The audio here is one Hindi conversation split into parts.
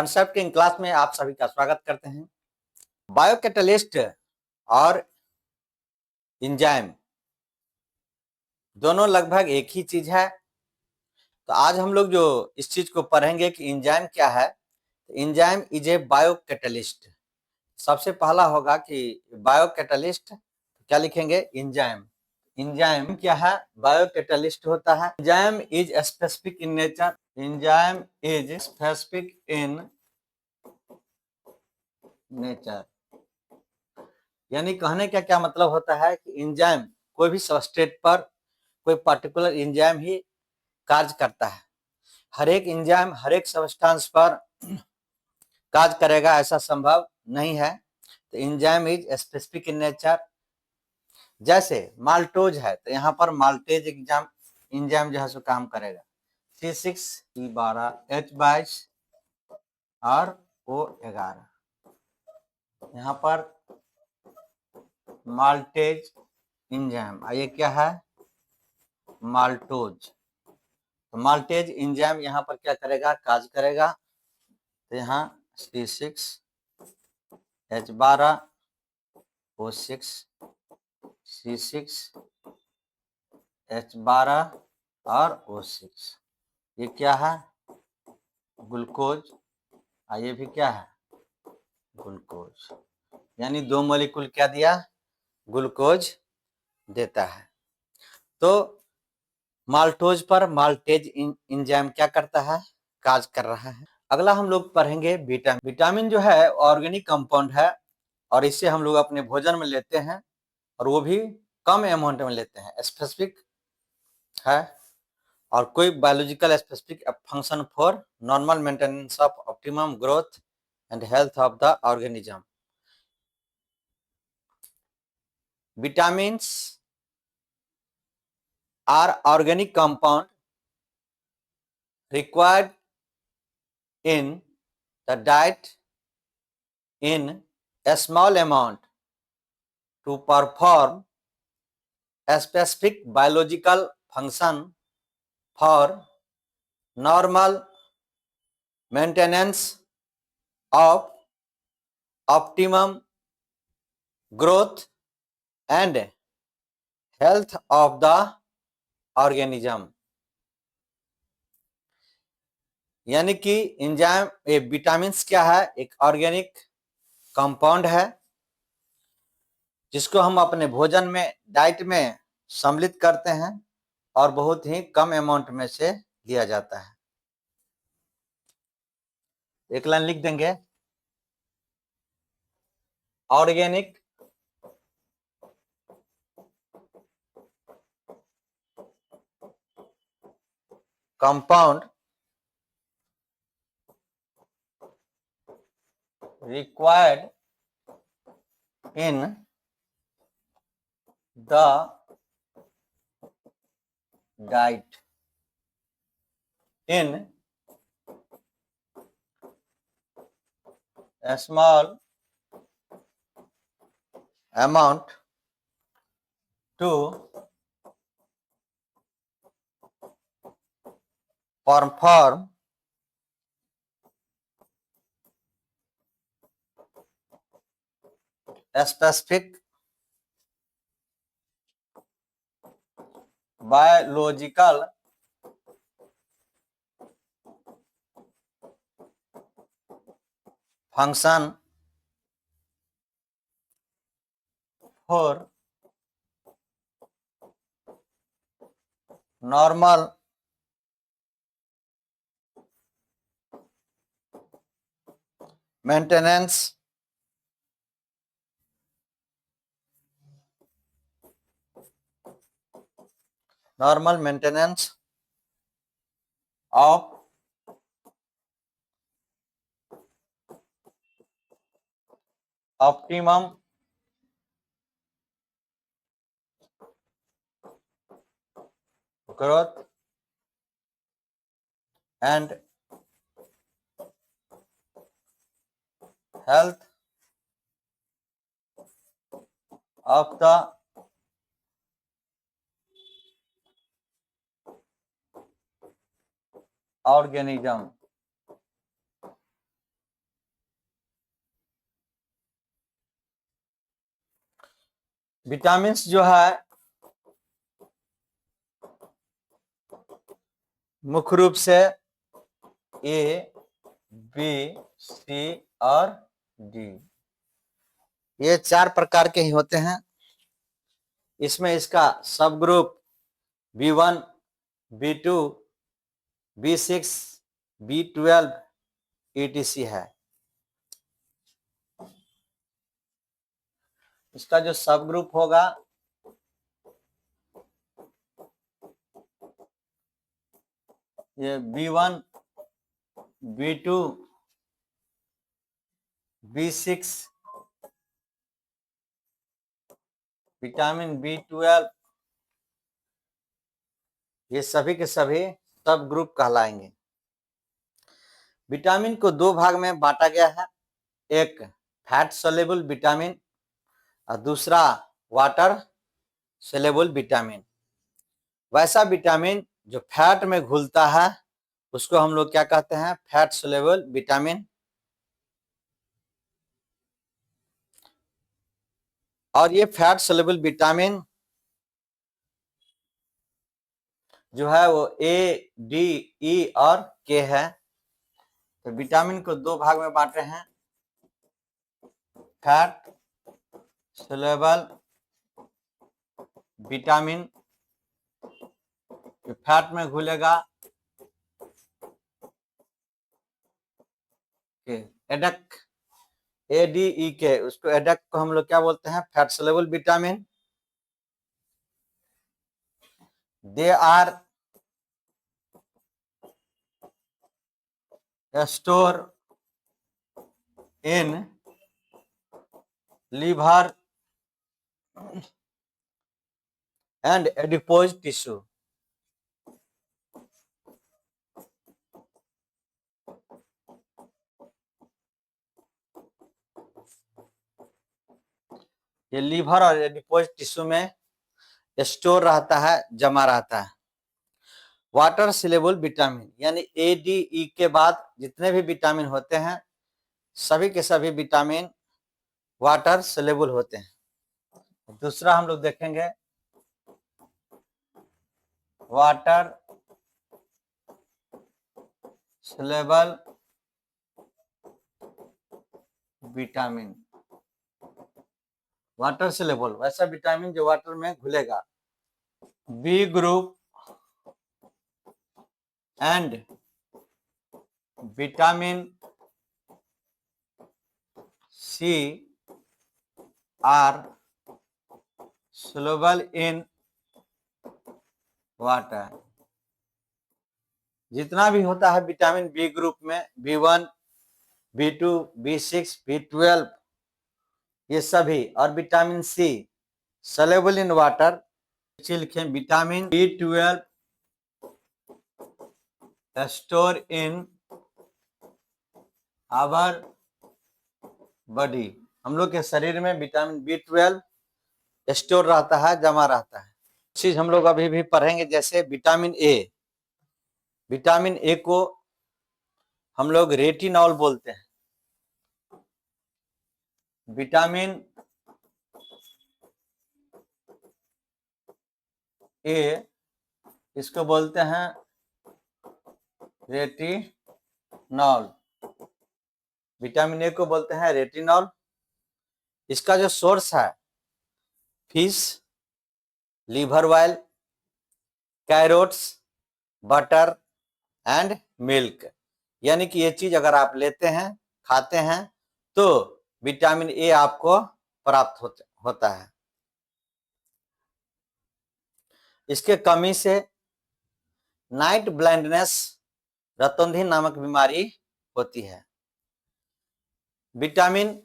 कंसेप्ट इन क्लास में आप सभी का स्वागत करते हैं। बायोकैटलिस्ट और एंजाइम दोनों लगभग एक ही चीज है। तो आज हम लोग जो इस चीज को पढ़ेंगे कि एंजाइम क्या है। Enzyme is a biocatalyst. सबसे पहला होगा कि बायोकैटलिस्ट क्या लिखेंगे, एंजाइम। एंजाइम क्या है, बायोकैटलिस्ट होता है। Enzyme is specific in nature. Enzyme is specific in nature, यानी कहने का क्या मतलब होता है कि एंजाइम कोई भी सबस्ट्रेट पर कोई पर्टिकुलर एंजाइम ही कार्य करता है। हर एक एंजाइम हर एक सब्सटेंस पर कार्य करेगा ऐसा संभव नहीं है। तो enzyme is specific in nature. जैसे माल्टोज है तो यहाँ पर माल्टेज एंजाइम जो है सो काम करेगा। C6E12H22 और O11, यहाँ पर माल्टेज एंजाइम। ये क्या है, माल्टोज। तो माल्टेज एंजाइम यहाँ पर क्या करेगा, कार्य करेगा। तो यहाँ C6H12O6 C6H12 और O6, ये क्या है, ग्लूकोज। ये भी क्या है, ग्लूकोज। यानी दो मॉलिक्यूल क्या दिया, ग्लूकोज देता है। तो माल्टोज पर माल्टेज एंजाइम क्या करता है, कार्य कर रहा है। अगला हम लोग पढ़ेंगे विटामिन। विटामिन जो है ऑर्गेनिक कंपाउंड है और इसे हम लोग अपने भोजन में लेते हैं और वो भी कम अमाउंट में लेते हैं। स्पेसिफिक है और कोई biological specific function for normal maintenance of optimum growth and health of the organism. Vitamins are organic compound required in the diet in a small amount to perform a specific biological function for normal maintenance of optimum growth and health of the organism। यानी कि एंजाइम विटामिन्स क्या है, एक ऑर्गेनिक कंपाउंड है जिसको हम अपने भोजन में डाइट में सम्मिलित करते हैं और बहुत ही कम अमाउंट में से लिया जाता है। एक लाइन लिख देंगे, organic compound required in the diet in a small amount to perform a specific biological function for normal maintenance of optimum growth and health of the organism। Vitamin जो है मुख्य रूप से ए, बी, सी और डी, ये 4 प्रकार के ही होते हैं। इसमें इसका सब group B1, B2, B6, B12 etc है। इसका जो सब ग्रुप होगा ये B1, B2, B6, vitamin B12, ये सभी के सभी सब ग्रुप कहलाएंगे। विटामिन को 2 भाग में बांटा गया है, एक फैट सोल्यूबल विटामिन और दूसरा वाटर सोल्यूबल विटामिन। वैसा विटामिन जो फैट में घुलता है उसको हम लोग क्या कहते हैं, फैट सोल्यूबल विटामिन। और ये फैट सोल्यूबल विटामिन जो है वो ए, डी, ई और के है। तो विटामिन को 2 भाग में बांटे हैं, फैट सोल्यूबल विटामिन फैट में घुलेगा, एडक ADE के, उसको एडक को हम लोग क्या बोलते हैं, fat soluble vitamin. They are store in liver and adipose tissue। ये लीवर और एडिपोज टिश्यू में स्टोर रहता है, जमा रहता है। वाटर सोल्यूबल विटामिन यानी ADE के बाद जितने भी विटामिन होते हैं सभी के सभी विटामिन वाटर सोल्यूबल होते हैं। दूसरा हम लोग देखेंगे water soluble vitamin. Water soluble वैसा विटामिन जो वाटर में घुलेगा, B group and vitamin C are soluble in water. जितना भी होता है विटामिन बी ग्रुप में, B1, B2, B6, B12 ये सभी, और vitamin C soluble in water, लिखें vitamin B12 store in our body. हम लोग के शरीर में विटामिन B12 स्टोर रहता है, जमा रहता है। चीज हम लोग अभी भी पढ़ेंगे, जैसे विटामिन ए। विटामिन ए को हम लोग रेटिनॉल बोलते हैं। विटामिन ए इसको बोलते हैं रेटिनॉल। विटामिन ए को बोलते हैं रेटिनॉल। इसका जो सोर्स है fish, liver oil, carrots, butter and milk. यानी कि ये चीज अगर आप लेते हैं, खाते हैं, तो विटामिन ए आपको प्राप्त होता है। इसके कमी से नाइट ब्लाइंडनेस, रतौंधी नामक बीमारी होती है। विटामिन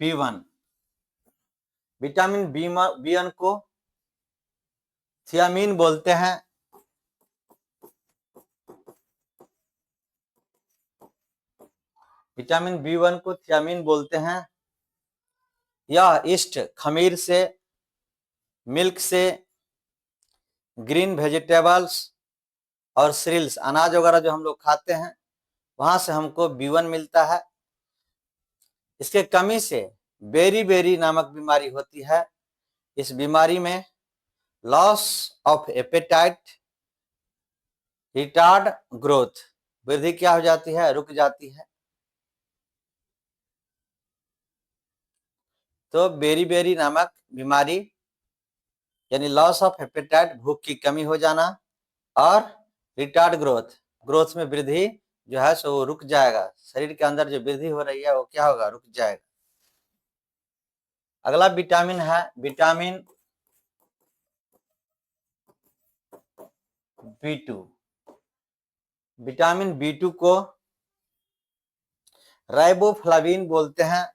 B1, विटामिन B1 को थियामिन बोलते हैं। विटामिन B1 को थियामिन बोलते हैं। यह ईस्ट, खमीर से, मिल्क से, ग्रीन वेजिटेबल्स और सीरियल्स, अनाज वगैरह जो हम लोग खाते हैं वहां से हमको B1 मिलता है। इसके कमी से बेरी नामक बीमारी होती है। इस बीमारी में loss of appetite, retard growth, वृद्धि क्या हो जाती है, रुक जाती है। तो बेरी नामक बीमारी यानी लॉस ऑफ एपेटाइट, भूख की कमी हो जाना, और रिटार्ड ग्रोथ, ग्रोथ में वृद्धि जो है सो वो रुक जाएगा। शरीर के अंदर जो वृद्धि हो रही है वो क्या होगा, रुक जाएगा। अगला विटामिन है विटामिन B2। विटामिन B2 को राइबोफ्लाविन बोलते हैं।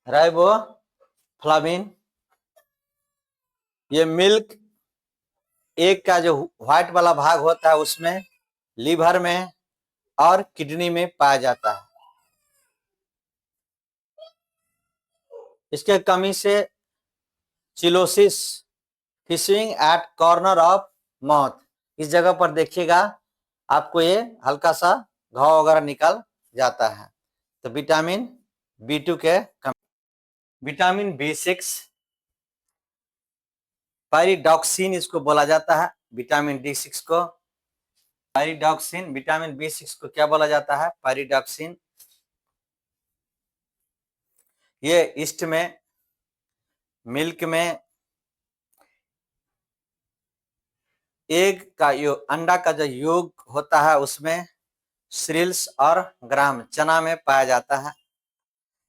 राइबोफ्लाविन ये मिल्क एग का जो व्हाइट वाला भाग होता है उसमें, लीवर में और किडनी में पाया जाता है। इसके कमी से cheilosis, fissuring at corner of mouth, इस जगह पर देखिएगा आपको ये हल्का सा घाव वगैरह निकल जाता है। तो विटामिन B2 के कमी। विटामिन B6 पायरिडॉक्सिन इसको बोला जाता है। विटामिन D6 को पायरिडॉक्सिन, विटामिन B6 को क्या बोला जाता है, पायरिडॉक्सिन। ये ईस्ट में, मिल्क में, एग का अंडा का जो योग होता है उसमें, सीरियल्स और ग्राम चना में पाया जाता है।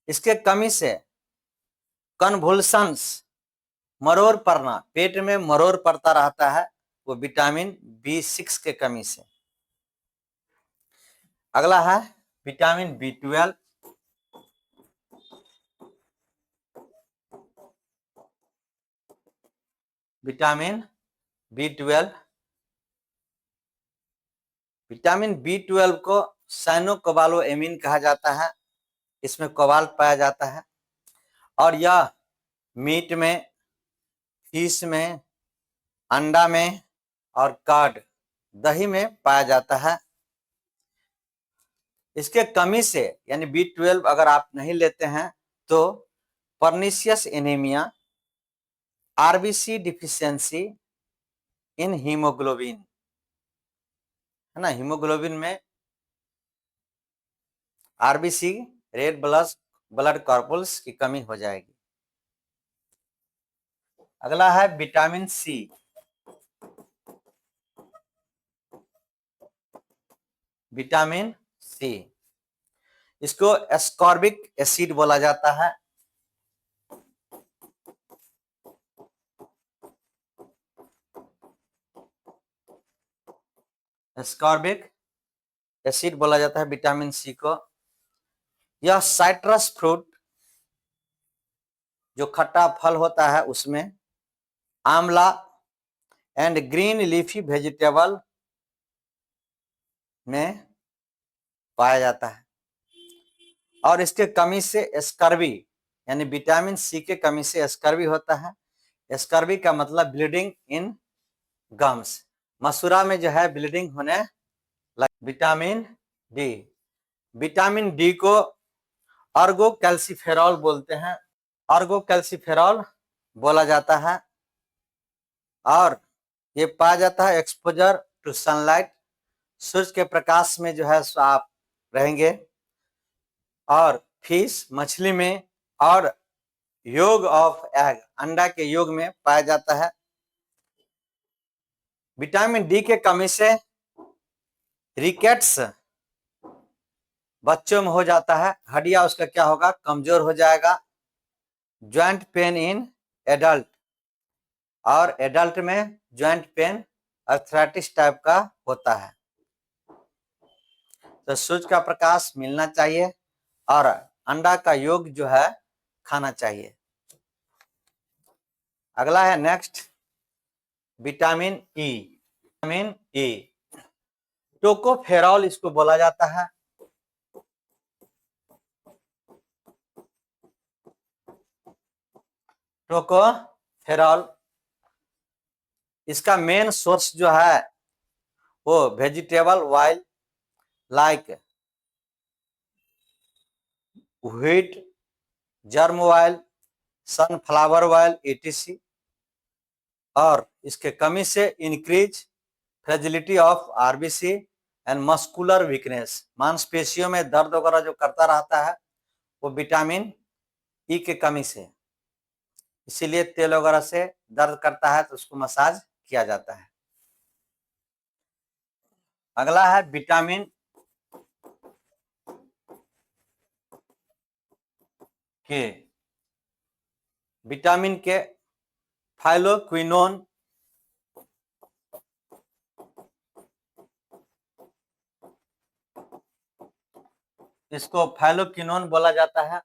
इसके कमी से कन्वुल्सन्स, मरोड़ पड़ना, पेट में मरोड़ पड़ता रहता है, वो विटामिन B6 के कमी से। अगला है vitamin B12। Vitamin B12, vitamin B12 को साइनोकोबालोएमिन कहा जाता है। इसमें कोबाल्ट पाया जाता है और यह मीट में, फिश में, अंडा में और कर्ड, दही में पाया जाता है। इसके कमी से यानी B12 अगर आप नहीं लेते हैं तो pernicious anaemia, RBC deficiency in haemoglobin, है ना, हीमोग्लोबिन में आरबीसी, रेड ब्लड कॉर्पल्स की कमी हो जाएगी। अगला है विटामिन C। विटामिन C इसको एस्कॉर्बिक एसिड बोला जाता है। एस्कॉर्बिक एसिड बोला जाता है विटामिन C को। यह साइट्रस फ्रूट, जो खट्टा फल होता है उसमें, आंवला एंड ग्रीन लीफी वेजिटेबल में पाया जाता है। और इसके कमी से स्कर्वी, यानी विटामिन C के कमी से स्कर्वी होता है। स्कर्वी का मतलब ब्लीडिंग इन गम्स, मसूड़ा में जो है ब्लीडिंग होने लग। विटामिन D, विटामिन D को अर्गो कैल्सीफेरॉल बोलते हैं, अर्गो कैल्सीफेरॉल बोला जाता है। और ये पाया जाता है एक्सपोजर टू सनलाइट, सूर्य के प्रकाश में जो है आप रहेंगे, और फिश, मछली में, और योग ऑफ एग, अंडा के योग में पाया जाता है। विटामिन D के कमी से रिकेट्स बच्चों में हो जाता है, हड्डियां उसका क्या होगा, कमजोर हो जाएगा। ज्वाइंट पेन इन एडल्ट, और एडल्ट में ज्वाइंट पेन अर्थराइटिस टाइप का होता है। तो सूर्य का प्रकाश मिलना चाहिए और अंडा का योग जो है खाना चाहिए। अगला है next vitamin E। Vitamin E tocopherol इसको बोला जाता है। टोकोफेरॉल इसका मेन सोर्स जो है वो vegetable oil like wheat, germ oil, sunflower oil etc। और इसके कमी से increase fragility of RBC and muscular weakness, मांसपेशियों में दर्द वगैरह जो करता रहता है वो विटामिन ई के कमी से, इसीलिए तेल वगैरह से दर्द करता है तो उसको मसाज किया जाता है। अगला है विटामिन के। विटामिन के फाइलोक्विनोन, इसको फाइलोक्विनोन बोला जाता है।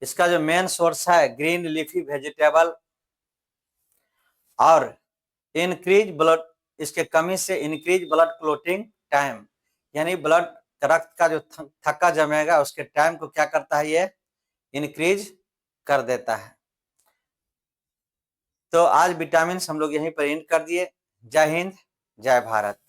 इसका जो मेन सोर्स है ग्रीन लीफी वेजिटेबल और इंक्रीज ब्लड, इसके कमी से इंक्रीज ब्लड क्लोटिंग टाइम, यानी ब्लड रक्त का जो थक्का जमेगा उसके टाइम को क्या करता है, ये इंक्रीज कर देता है। तो आज विटामिन हम लोग यहीं पर एंड कर दिए। जय हिंद, जय भारत।